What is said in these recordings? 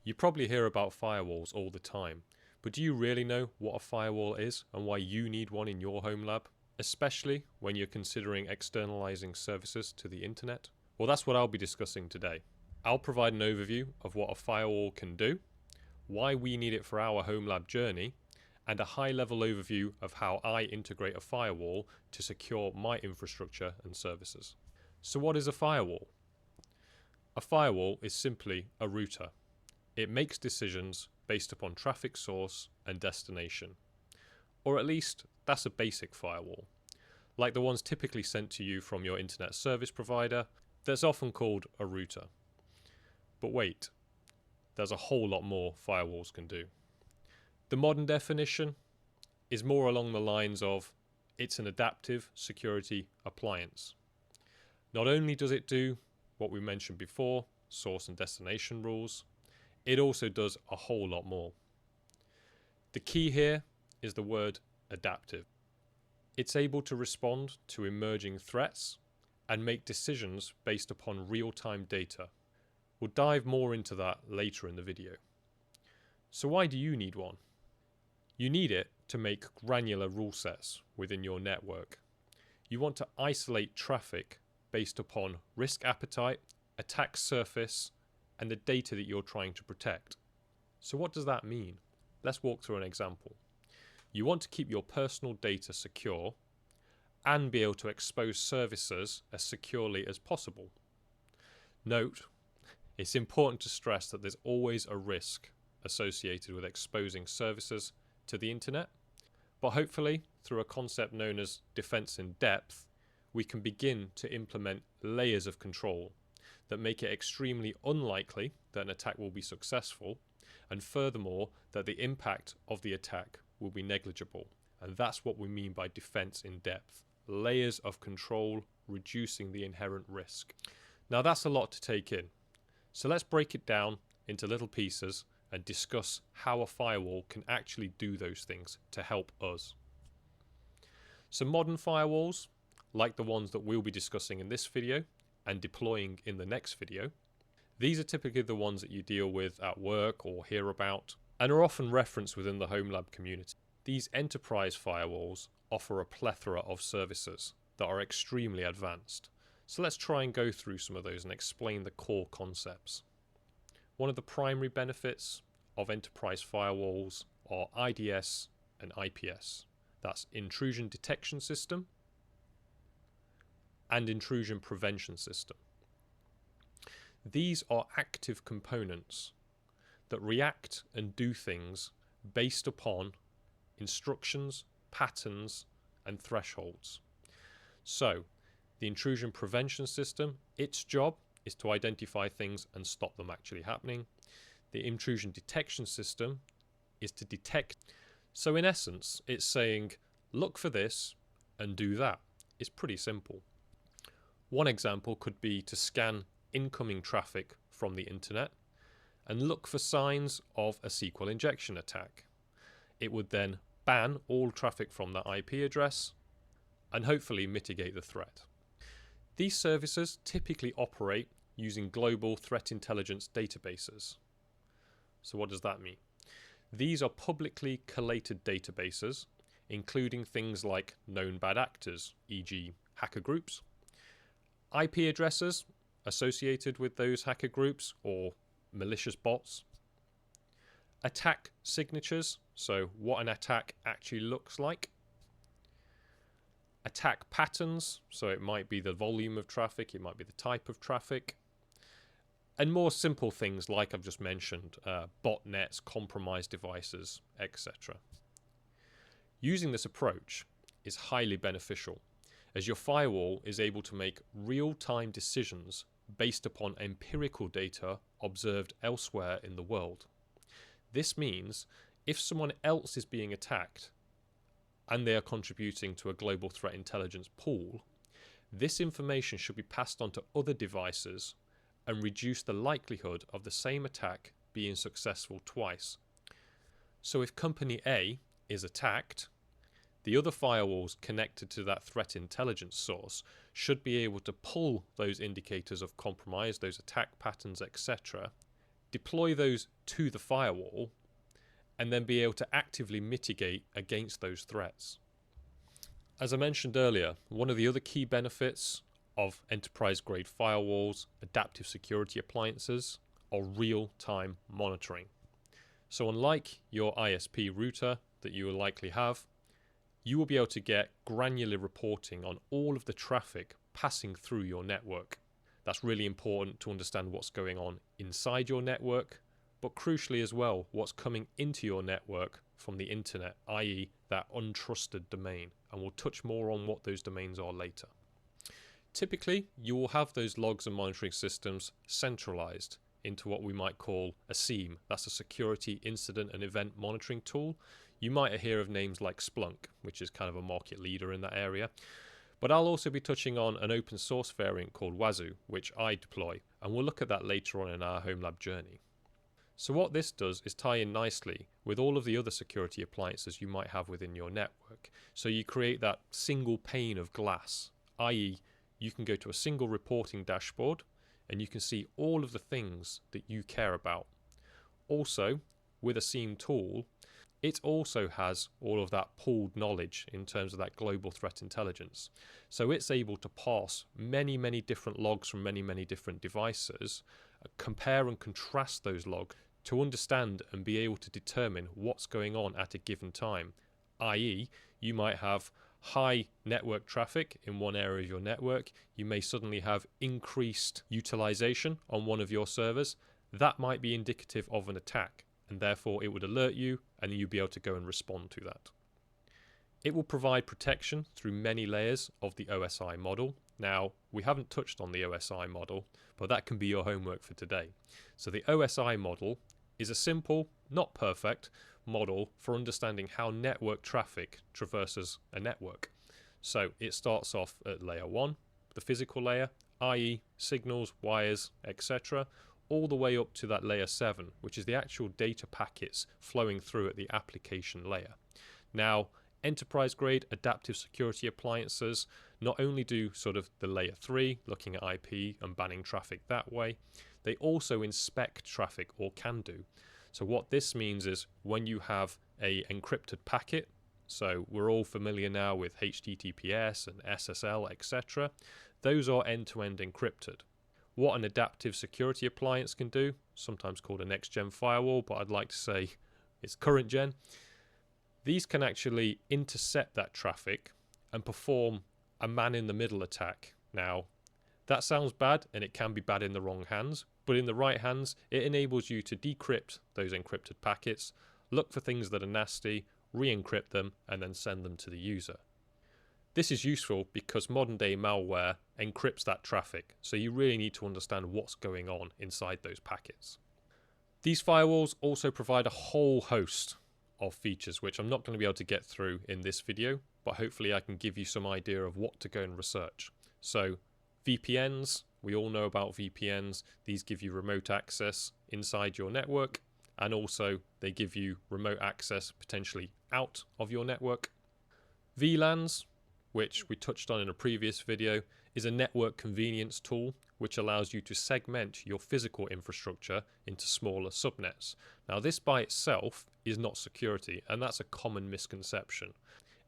You probably hear about firewalls all the time, but do you really know what a firewall is and why you need one in your home lab, especially when you're considering externalizing services to the internet? Well, that's what I'll be discussing today. I'll provide an overview of what a firewall can do, why we need it for our home lab journey, and a high-level overview of how I integrate a firewall to secure my infrastructure and services. So what is a firewall? A firewall is simply a router. It makes decisions based upon traffic source and destination. Or at least, that's a basic firewall. Like the ones typically sent to you from your internet service provider, that's often called a router. But wait, there's a whole lot more firewalls can do. The modern definition is more along the lines of it's an adaptive security appliance. Not only does it do what we mentioned before, source and destination rules, it also does a whole lot more. The key here is the word adaptive. It's able to respond to emerging threats and make decisions based upon real-time data. We'll dive more into that later in the video. So why do you need one? You need it to make granular rule sets within your network. You want to isolate traffic based upon risk appetite, attack surface, and the data that you're trying to protect. So what does that mean? Let's walk through an example. You want to keep your personal data secure and be able to expose services as securely as possible. Note, it's important to stress that there's always a risk associated with exposing services to the internet, but hopefully through a concept known as defense in depth, we can begin to implement layers of control that make it extremely unlikely that an attack will be successful, and furthermore that the impact of the attack will be negligible. And that's what we mean by defense in depth. Layers of control reducing the inherent risk. Now that's a lot to take in, so let's break it down into little pieces and discuss how a firewall can actually do those things to help us. So modern firewalls, like the ones that we'll be discussing in this video and deploying in the next video, these are typically the ones that you deal with at work or hear about and are often referenced within the home lab community. These enterprise firewalls offer a plethora of services that are extremely advanced. So let's try and go through some of those and explain the core concepts. One of the primary benefits of enterprise firewalls are IDS and IPS. That's intrusion detection system and intrusion prevention system. These are active components that react and do things based upon instructions, patterns, and thresholds. So, the intrusion prevention system, its job is to identify things and stop them actually happening. The intrusion detection system is to detect. So in essence, it's saying, look for this and do that. It's pretty simple. One example could be to scan incoming traffic from the internet and look for signs of a SQL injection attack. It would then ban all traffic from that IP address and hopefully mitigate the threat. These services typically operate using global threat intelligence databases. So what does that mean? These are publicly collated databases, including things like known bad actors, e.g. hacker groups, IP addresses associated with those hacker groups or malicious bots, attack signatures, so what an attack actually looks like, attack patterns, so it might be the volume of traffic, it might be the type of traffic, and more simple things like I've just mentioned, botnets, compromised devices, etc. Using this approach is highly beneficial, as your firewall is able to make real-time decisions based upon empirical data observed elsewhere in the world. This means if someone else is being attacked and they are contributing to a global threat intelligence pool, this information should be passed on to other devices and reduce the likelihood of the same attack being successful twice. So if company A is attacked, the other firewalls connected to that threat intelligence source should be able to pull those indicators of compromise, those attack patterns, etc., deploy those to the firewall, and then be able to actively mitigate against those threats. As I mentioned earlier, one of the other key benefits of enterprise-grade firewalls, adaptive security appliances, are real-time monitoring. So unlike your ISP router that you will likely have, you will be able to get granular reporting on all of the traffic passing through your network. That's really important to understand what's going on inside your network, but crucially as well, what's coming into your network from the internet, i.e. that untrusted domain, and we'll touch more on what those domains are later. Typically, you will have those logs and monitoring systems centralized into what we might call a SIEM. That's a security incident and event monitoring tool. You might hear of names like Splunk, which is kind of a market leader in that area. But I'll also be touching on an open source variant called Wazuh, which I deploy, and we'll look at that later on in our homelab journey. So what this does is tie in nicely with all of the other security appliances you might have within your network. So you create that single pane of glass, i.e. you can go to a single reporting dashboard and you can see all of the things that you care about. Also, with a SIEM tool, it also has all of that pooled knowledge in terms of that global threat intelligence. So it's able to parse many, many different logs from many, many different devices, compare and contrast those logs to understand and be able to determine what's going on at a given time. i.e. you might have high network traffic in one area of your network, you may suddenly have increased utilization on one of your servers. That might be indicative of an attack, and therefore it would alert you and you'd be able to go and respond to that. It will provide protection through many layers of the OSI model. Now, we haven't touched on the OSI model, but that can be your homework for today. So the OSI model is a simple, not perfect, model for understanding how network traffic traverses a network. So it starts off at layer 1, the physical layer, i.e. signals, wires, etc., all the way up to that layer 7, which is the actual data packets flowing through at the application layer. Now, enterprise-grade adaptive security appliances not only do sort of the layer 3, looking at IP and banning traffic that way, they also inspect traffic, or can do. So what this means is when you have a encrypted packet, so we're all familiar now with HTTPS and SSL, etc., those are end-to-end encrypted. What an adaptive security appliance can do, sometimes called a next-gen firewall, but I'd like to say it's current-gen, these can actually intercept that traffic and perform a man-in-the-middle attack. Now, that sounds bad, and it can be bad in the wrong hands, but in the right hands, it enables you to decrypt those encrypted packets, look for things that are nasty, re-encrypt them, and then send them to the user. This is useful because modern-day malware encrypts that traffic, so you really need to understand what's going on inside those packets. These firewalls also provide a whole host of features, which I'm not going to be able to get through in this video, but hopefully I can give you some idea of what to go and research. So VPNs, we all know about VPNs. These give you remote access inside your network, and also they give you remote access potentially out of your network. VLANs, which we touched on in a previous video, is a network convenience tool which allows you to segment your physical infrastructure into smaller subnets. Now, this by itself is not security, and that's a common misconception.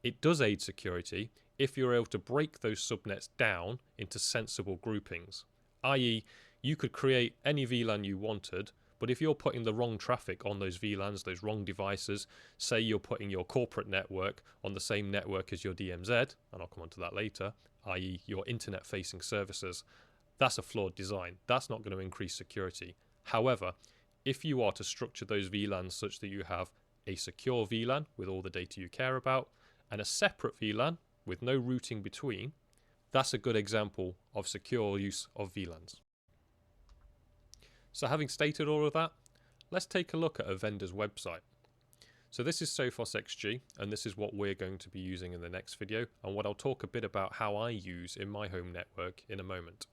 It does aid security if you're able to break those subnets down into sensible groupings, i.e. you could create any VLAN you wanted, but if you're putting the wrong traffic on those VLANs, those wrong devices, say you're putting your corporate network on the same network as your DMZ, and I'll come on to that later, i.e. your internet-facing services, that's a flawed design. That's not going to increase security. However, if you are to structure those VLANs such that you have a secure VLAN with all the data you care about, and a separate VLAN with no routing between, that's a good example of secure use of VLANs. So having stated all of that, let's take a look at a vendor's website. So this is Sophos XG, and this is what we're going to be using in the next video, and what I'll talk a bit about how I use in my home network in a moment.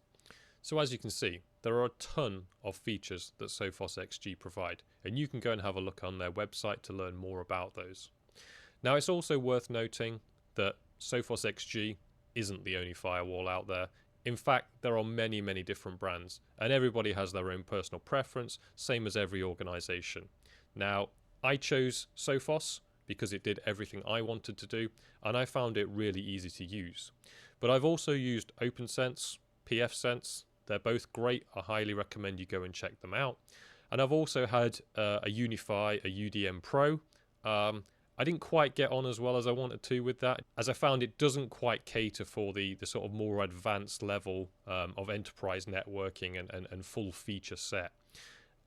So as you can see, there are a ton of features that Sophos XG provide, and you can go and have a look on their website to learn more about those. Now, it's also worth noting that Sophos XG isn't the only firewall out there. In fact, there are many, many different brands, and everybody has their own personal preference, same as every organization. Now, I chose Sophos because it did everything I wanted to do, and I found it really easy to use. But I've also used OpenSense, pfSense. They're both great. I highly recommend you go and check them out. And I've also had a Unify, a UDM Pro. I didn't quite get on as well as I wanted to with that, as I found it doesn't quite cater for the sort of more advanced level of enterprise networking and full feature set.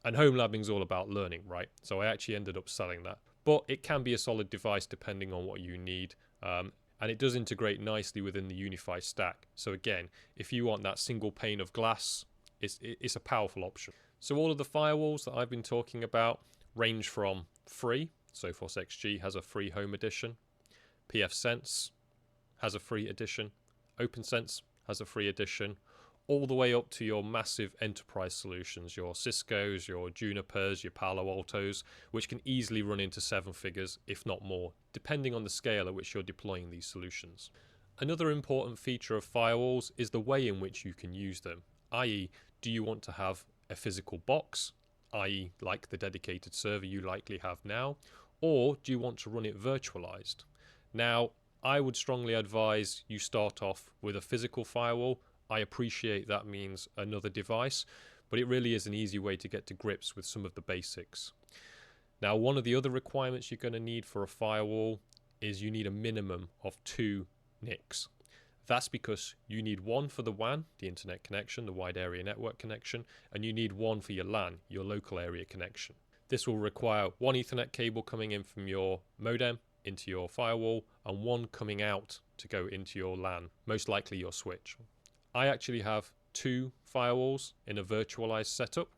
And home labbing is all about learning, right? So I actually ended up selling that. But it can be a solid device depending on what you need. And it does integrate nicely within the Unify stack. So again, if you want that single pane of glass, it's a powerful option. So all of the firewalls that I've been talking about range from free. Sophos XG has a free home edition. pfSense has a free edition. OpenSense has a free edition. All the way up to your massive enterprise solutions, your Ciscos, your Junipers, your Palo Altos, which can easily run into 7 figures, if not more, depending on the scale at which you're deploying these solutions. Another important feature of firewalls is the way in which you can use them, i.e., do you want to have a physical box, i.e. like the dedicated server you likely have now, or do you want to run it virtualized? Now, I would strongly advise you start off with a physical firewall. I appreciate that means another device, but it really is an easy way to get to grips with some of the basics. Now, one of the other requirements you're going to need for a firewall is you need a minimum of 2 NICs. That's because you need one for the WAN, the internet connection, the wide area network connection, and you need one for your LAN, your local area connection. This will require one Ethernet cable coming in from your modem into your firewall and one coming out to go into your LAN, most likely your switch. I actually have 2 firewalls in a virtualized setup,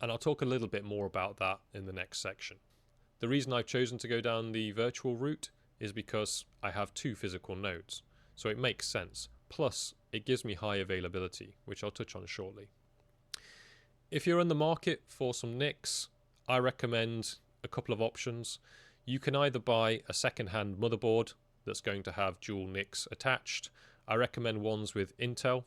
and I'll talk a little bit more about that in the next section. The reason I've chosen to go down the virtual route is because I have 2 physical nodes, so it makes sense. Plus, it gives me high availability, which I'll touch on shortly. If you're in the market for some NICs, I recommend a couple of options. You can either buy a second-hand motherboard that's going to have dual NICs attached. I recommend ones with Intel.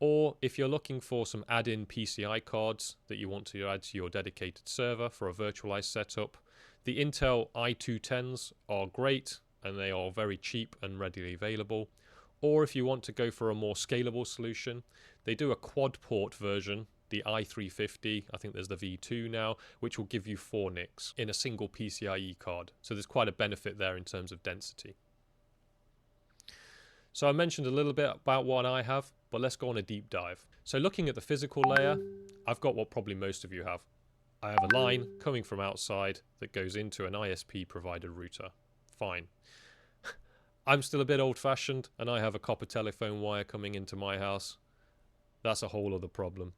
Or if you're looking for some add-in PCI cards that you want to add to your dedicated server for a virtualized setup, the Intel i210s are great and they are very cheap and readily available. Or if you want to go for a more scalable solution, they do a quad port version, the i350, I think there's the V2 now, which will give you 4 NICs in a single PCIe card. So there's quite a benefit there in terms of density. So I mentioned a little bit about what I have, but let's go on a deep dive. So looking at the physical layer, I've got what probably most of you have. I have a line coming from outside that goes into an ISP provided router. Fine. I'm still a bit old-fashioned and I have a copper telephone wire coming into my house. That's a whole other problem.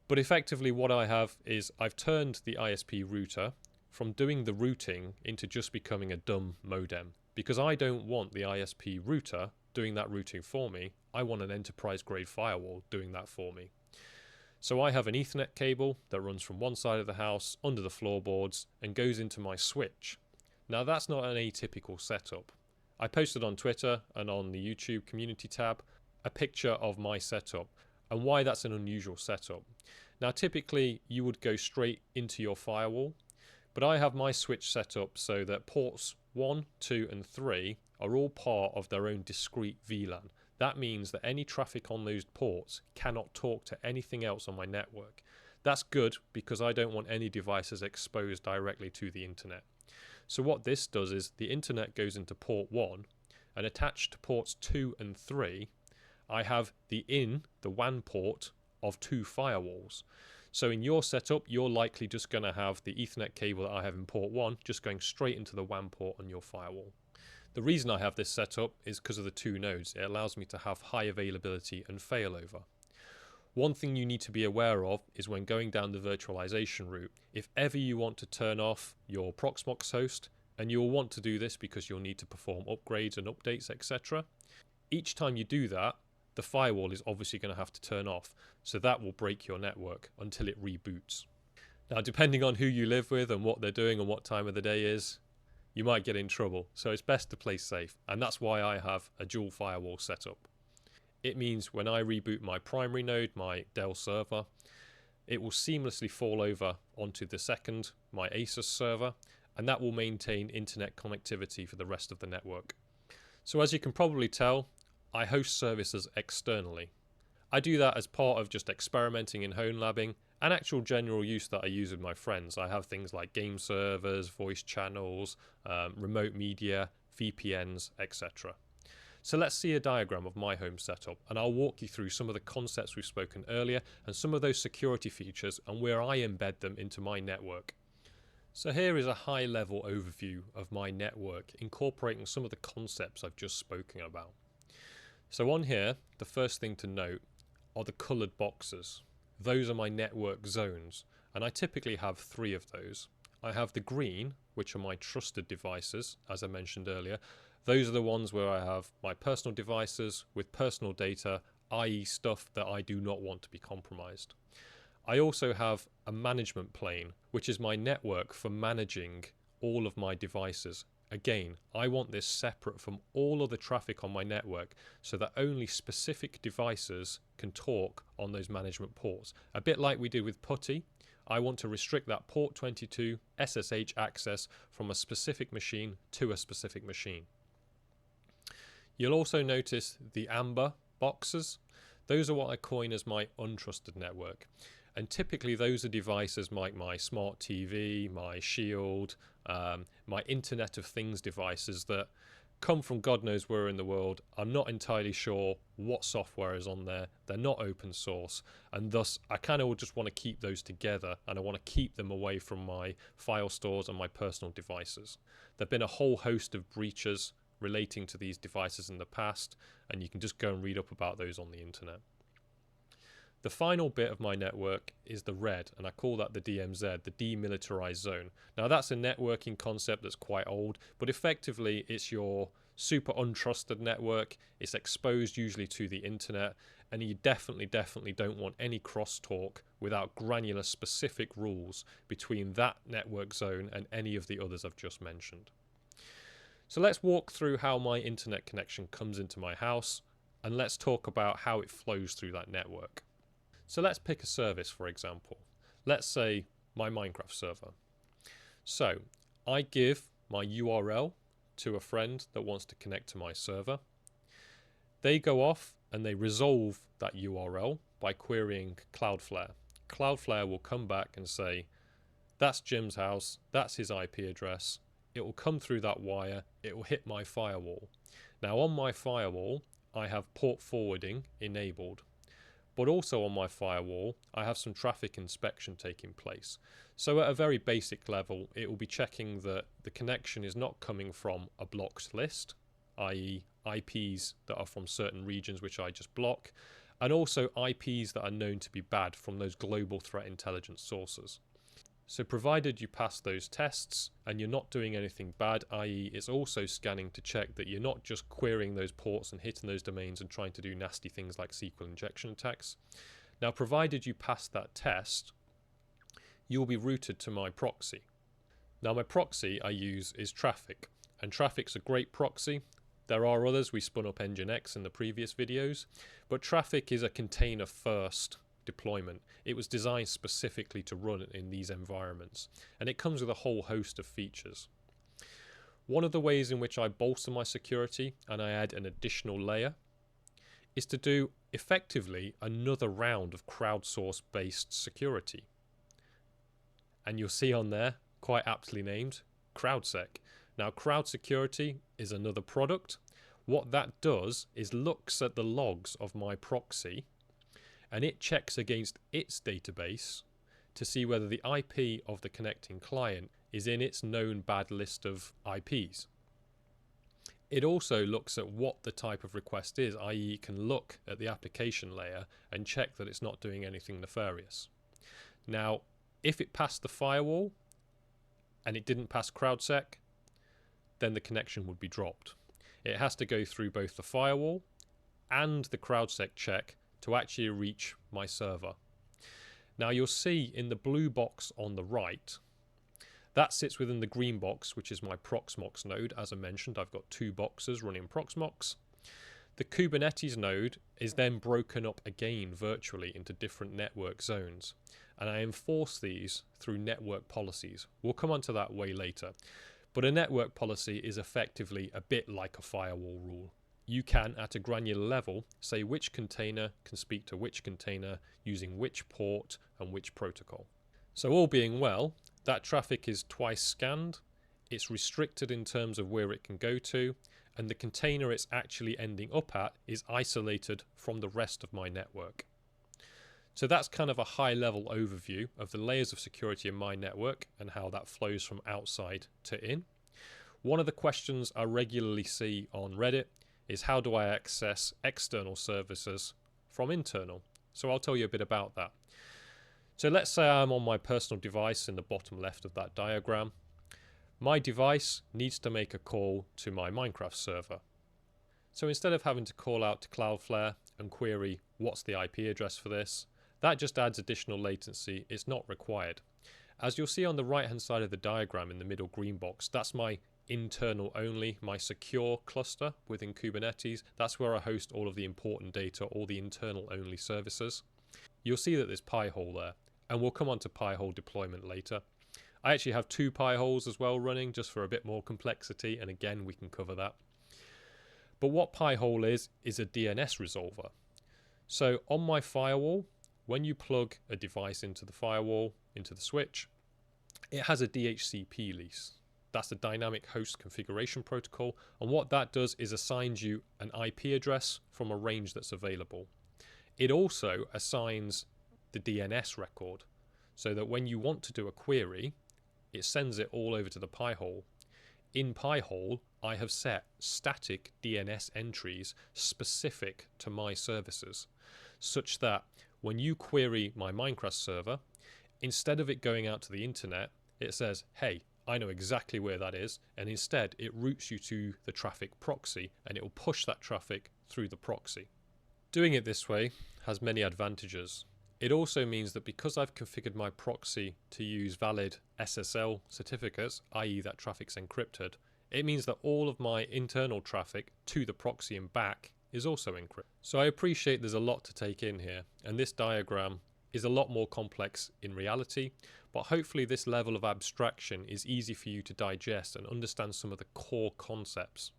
But effectively what I have is I've turned the ISP router from doing the routing into just becoming a dumb modem. Because I don't want the ISP router doing that routing for me. I want an enterprise-grade firewall doing that for me. So I have an Ethernet cable that runs from one side of the house under the floorboards and goes into my switch. Now that's not an atypical setup. I posted on Twitter and on the YouTube community tab a picture of my setup and why that's an unusual setup. Now typically you would go straight into your firewall, but I have my switch set up so that ports 1, 2 and 3 are all part of their own discrete VLAN. That means that any traffic on those ports cannot talk to anything else on my network. That's good because I don't want any devices exposed directly to the internet. So what this does is the internet goes into port 1 and attached to ports 2 and 3 I have the WAN port of 2 firewalls. So in your setup, you're likely just going to have the Ethernet cable that I have in port 1 just going straight into the WAN port on your firewall. The reason I have this set up is because of the 2 nodes. It allows me to have high availability and failover. One thing you need to be aware of is when going down the virtualization route, if ever you want to turn off your Proxmox host, and you'll want to do this because you'll need to perform upgrades and updates, etc. Each time you do that, the firewall is obviously going to have to turn off, so that will break your network until it reboots. Now, depending on who you live with and what they're doing and what time of the day is, you might get in trouble, so it's best to play safe, and that's why I have a dual firewall setup. It means when I reboot my primary node, my Dell server, it will seamlessly fall over onto the second, my Asus server, and that will maintain internet connectivity for the rest of the network. So as you can probably tell, I host services externally. I do that as part of just experimenting in homelabing and actual general use that I use with my friends. I have things like game servers, voice channels, remote media, VPNs, etc. So let's see a diagram of my home setup, and I'll walk you through some of the concepts we've spoken earlier and some of those security features and where I embed them into my network. So here is a high-level overview of my network, incorporating some of the concepts I've just spoken about. So on here, the first thing to note are the coloured boxes. Those are my network zones, and I typically have 3 of those. I have the green, which are my trusted devices, as I mentioned earlier. Those are the ones where I have my personal devices with personal data, i.e. stuff that I do not want to be compromised. I also have a management plane, which is my network for managing all of my devices. Again, I want this separate from all other traffic on my network so that only specific devices can talk on those management ports. A bit like we did with PuTTY, I want to restrict that port 22 SSH access from a specific machine to a specific machine. You'll also notice the amber boxes. Those are what I coin as my untrusted network. And typically those are devices like my smart TV, my Shield, my Internet of Things devices that come from God knows where in the world. I'm not entirely sure what software is on there. They're not open source. And thus I kind of just want to keep those together, and I want to keep them away from my file stores and my personal devices. There've been a whole host of breaches relating to these devices in the past, and you can just go and read up about those on the internet. The final bit of my network is the red, and I call that the DMZ, the demilitarized zone. Now that's a networking concept that's quite old, but effectively it's your super untrusted network. It's exposed usually to the internet, and you definitely don't want any crosstalk without granular specific rules between that network zone and any of the others I've just mentioned. So let's walk through how my internet connection comes into my house, and let's talk about how it flows through that network. So let's pick a service, for example. Let's say my Minecraft server. So I give my URL to a friend that wants to connect to my server. They go off and they resolve that URL by querying Cloudflare. Cloudflare will come back and say, that's Jim's house, that's his IP address. It will come through that wire, it will hit my firewall. Now on my firewall, I have port forwarding enabled. But also on my firewall, I have some traffic inspection taking place. So at a very basic level, it will be checking that the connection is not coming from a blocked list, i.e. IPs that are from certain regions which I just block, and also IPs that are known to be bad from those global threat intelligence sources. So provided you pass those tests and you're not doing anything bad, i.e. it's also scanning to check that you're not just querying those ports and hitting those domains and trying to do nasty things like SQL injection attacks. Now provided you pass that test, you'll be routed to my proxy. Now my proxy I use is Traffic, and Traffic's a great proxy. There are others, we spun up Nginx in the previous videos, but Traffic is a container first deployment. It was designed specifically to run in these environments, and it comes with a whole host of features. One of the ways in which I bolster my security and I add an additional layer is to do effectively another round of crowdsource based security. And you'll see on there, quite aptly named, Crowdsec. Now crowd security is another product. What that does is looks at the logs of my proxy and it checks against its database to see whether the IP of the connecting client is in its known bad list of IPs. It also looks at what the type of request is, i.e. it can look at the application layer and check that it's not doing anything nefarious. Now, if it passed the firewall and it didn't pass Crowdsec, then the connection would be dropped. It has to go through both the firewall and the Crowdsec check to actually reach my server. Now you'll see in the blue box on the right, that sits within the green box, which is my Proxmox node. As I mentioned, I've got 2 boxes running Proxmox. The Kubernetes node is then broken up again virtually into different network zones, and I enforce these through network policies. We'll come on to that way later. But a network policy is effectively a bit like a firewall rule. You can, at a granular level, say which container can speak to which container using which port and which protocol. So all being well, that traffic is twice scanned, it's restricted in terms of where it can go to, and the container it's actually ending up at is isolated from the rest of my network. So that's kind of a high-level overview of the layers of security in my network and how that flows from outside to in. One of the questions I regularly see on Reddit is how do I access external services from internal? So I'll tell you a bit about that. So let's say I'm on my personal device in the bottom left of that diagram. My device needs to make a call to my Minecraft server. So instead of having to call out to Cloudflare and query what's the IP address for this, that just adds additional latency. It's not required. As you'll see on the right hand side of the diagram in the middle green box, that's my internal only, my secure cluster within Kubernetes. That's where I host all of the important data, all the internal only services. You'll see that there's Pihole there, and we'll come on to Pihole deployment later. I actually have 2 Piholes as well running just for a bit more complexity, and again we can cover that. But what Pihole is a DNS resolver. So on my firewall, when you plug a device into the firewall, into the switch, it has a DHCP lease. That's the dynamic host configuration protocol, and what that does is assigns you an IP address from a range that's available. It also assigns the DNS record, so that when you want to do a query, it sends it all over to the Pihole. In Pihole, I have set static DNS entries specific to my services, such that when you query my Minecraft server, instead of it going out to the internet, it says, hey, I know exactly where that is, and instead it routes you to the traffic proxy, and it will push that traffic through the proxy. Doing it this way has many advantages. It also means that because I've configured my proxy to use valid SSL certificates, i.e. that traffic's encrypted, it means that all of my internal traffic to the proxy and back is also encrypted. So I appreciate there's a lot to take in here, and this diagram is a lot more complex in reality, but hopefully this level of abstraction is easy for you to digest and understand some of the core concepts.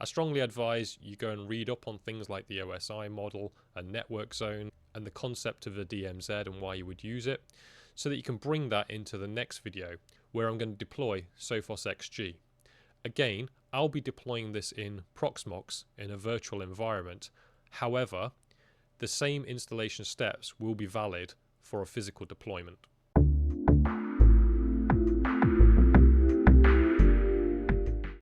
I strongly advise you go and read up on things like the OSI model and network zone and the concept of the DMZ and why you would use it, so that you can bring that into the next video where I'm going to deploy Sophos XG. Again, I'll be deploying this in Proxmox in a virtual environment. However, the same installation steps will be valid for a physical deployment.